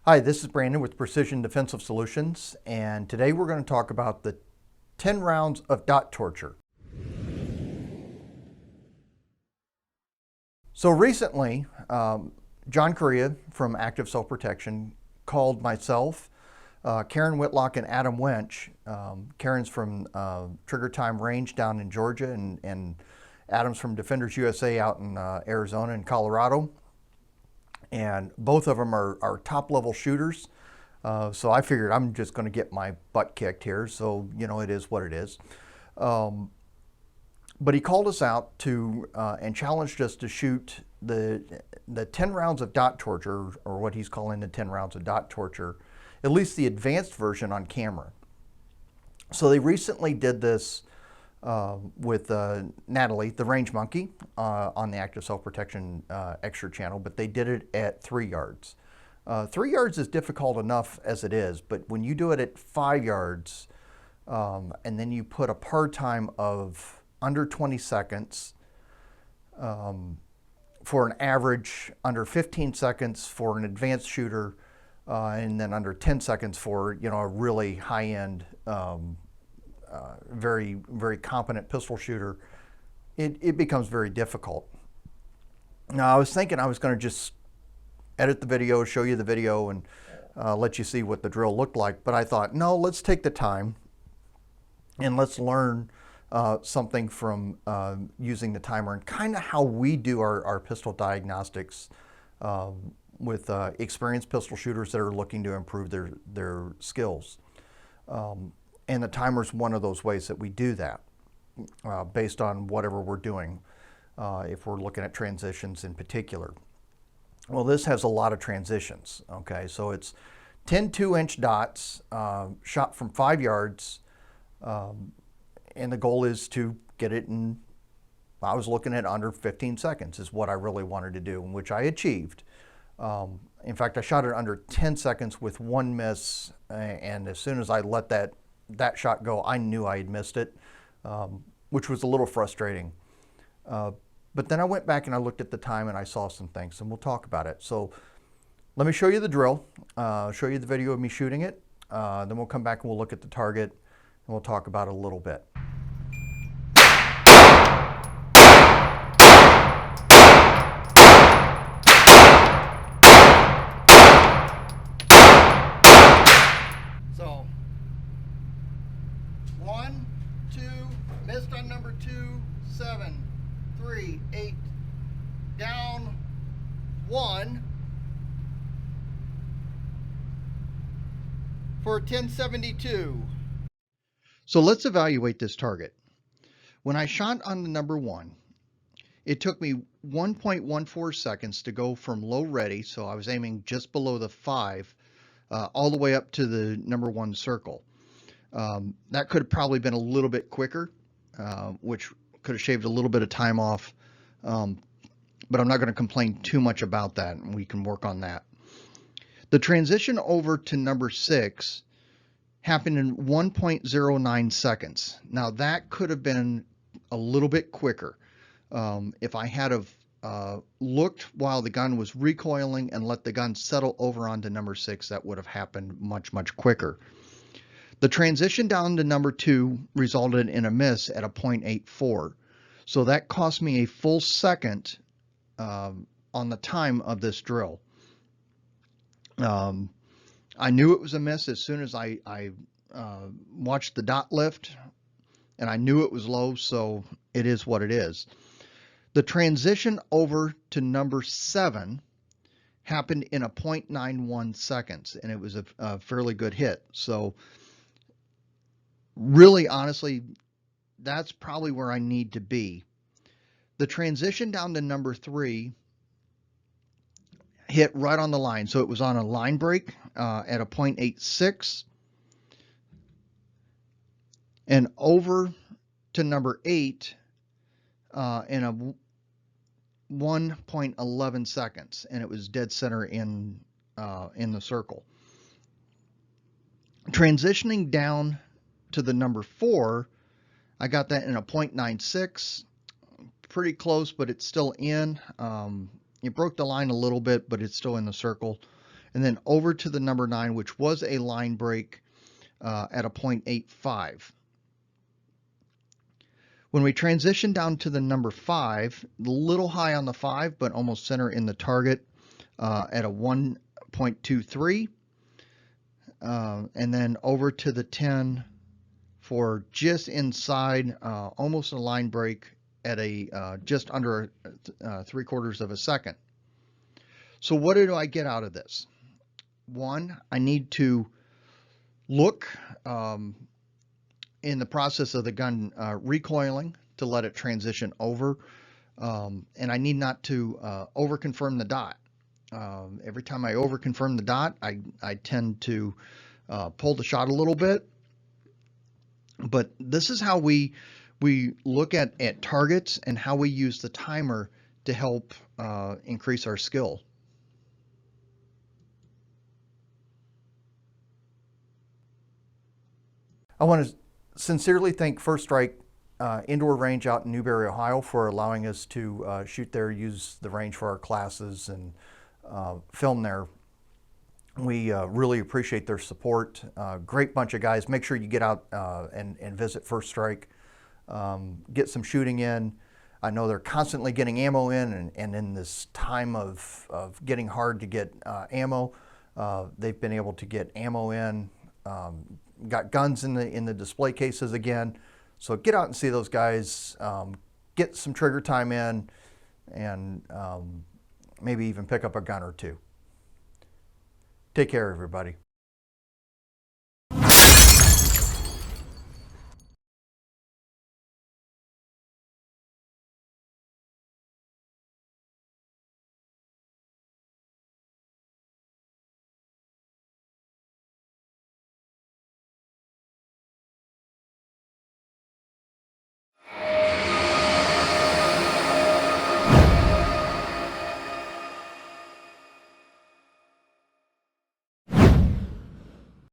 Hi, this is Brandon with Precision Defensive Solutions, and today we're going to talk about the 10 rounds of dot torture. So recently, John Correia from Active Self-Protection called myself, Karen Whitlock and Adam Winch. Karen's from Trigger Time Range down in Georgia, and Adam's from Defenders USA out in Arizona and Colorado. And both of them are top level shooters. So I figured I'm just going to get my butt kicked here. So, you know, it is what it is. But he called us out to and challenged us to shoot the 10 rounds of dot torture, or what he's calling the 10 rounds of dot torture, at least the advanced version, on camera. So they recently did this with Natalie, the range monkey, on the Active Self-Protection Extra channel, but they did it at 3 yards. 3 yards is difficult enough as it is, but when you do it at 5 yards, and then you put a par time of under 20 seconds, for an average under 15 seconds for an advanced shooter, and then under 10 seconds for, you know, a really high-end, very, very competent pistol shooter, it becomes very difficult. Now, I was thinking I was going to just edit the video, show you the video, and let you see what the drill looked like. But I thought, no, let's take the time and let's learn something from using the timer and kind of how we do our pistol diagnostics with experienced pistol shooters that are looking to improve their skills. And the timer is one of those ways that we do that based on whatever we're doing, if we're looking at transitions in particular. Well, this has a lot of transitions, okay? So it's 10 2-inch dots shot from 5 yards, and the goal is to get it in, I was looking at under 15 seconds is what I really wanted to do, which I achieved. In fact, I shot it under 10 seconds with one miss, and as soon as I let that shot go, I knew I had missed it, which was a little frustrating. But then I went back and I looked at the time and I saw some things, and we'll talk about it. So let me show you the drill, show you the video of me shooting it, then we'll come back and we'll look at the target and we'll talk about it a little bit. So 1, 2, missed on number 2, 7, 3, 8, down 1 for 1072. So let's evaluate this target. When I shot on the number 1, it took me 1.14 seconds to go from low ready, so I was aiming just below the 5, all the way up to the number 1 circle. That could have probably been a little bit quicker, which could have shaved a little bit of time off, but I'm not going to complain too much about that, and we can work on that. The transition over to number 6 happened in 1.09 seconds. Now, that could have been a little bit quicker. If I had have looked while the gun was recoiling and let the gun settle over onto number 6, that would have happened much, much quicker. The transition down to number 2 resulted in a miss at a 0.84. So that cost me a full second on the time of this drill. I knew it was a miss as soon as I watched the dot lift, and I knew it was low, so it is what it is. The transition over to number 7 happened in a 0.91 seconds, and it was a fairly good hit. So really, honestly, that's probably where I need to be. The transition down to number 3 hit right on the line. So it was on a line break at a 0.86. And over to number 8 in a 1.11 seconds. And it was dead center in the circle. Transitioning down to the number 4, I got that in a 0.96, pretty close, but it's still in. It broke the line a little bit, but it's still in the circle. and then over to the number 9, which was a line break at a 0.85. When we transition down to the number 5, a little high on the 5, but almost center in the target at a 1.23. And then over to the 10 for just inside, almost a line break at a just under 3/4 of a second. So what do I get out of this? One, I need to look in the process of the gun recoiling to let it transition over, and I need not to over-confirm the dot. Every time I over-confirm the dot, I tend to pull the shot a little bit. But this is how we look at targets and how we use the timer to help increase our skill. I want to sincerely thank First Strike Indoor Range out in Newbury, Ohio, for allowing us to shoot there, use the range for our classes, and film there. We really appreciate their support. Great bunch of guys. Make sure you get out and visit First Strike. Get some shooting in. I know they're constantly getting ammo in, and in this time of getting hard to get ammo, they've been able to get ammo in. Got guns in the display cases again. So get out and see those guys. Get some trigger time in, and maybe even pick up a gun or two. Take care, everybody.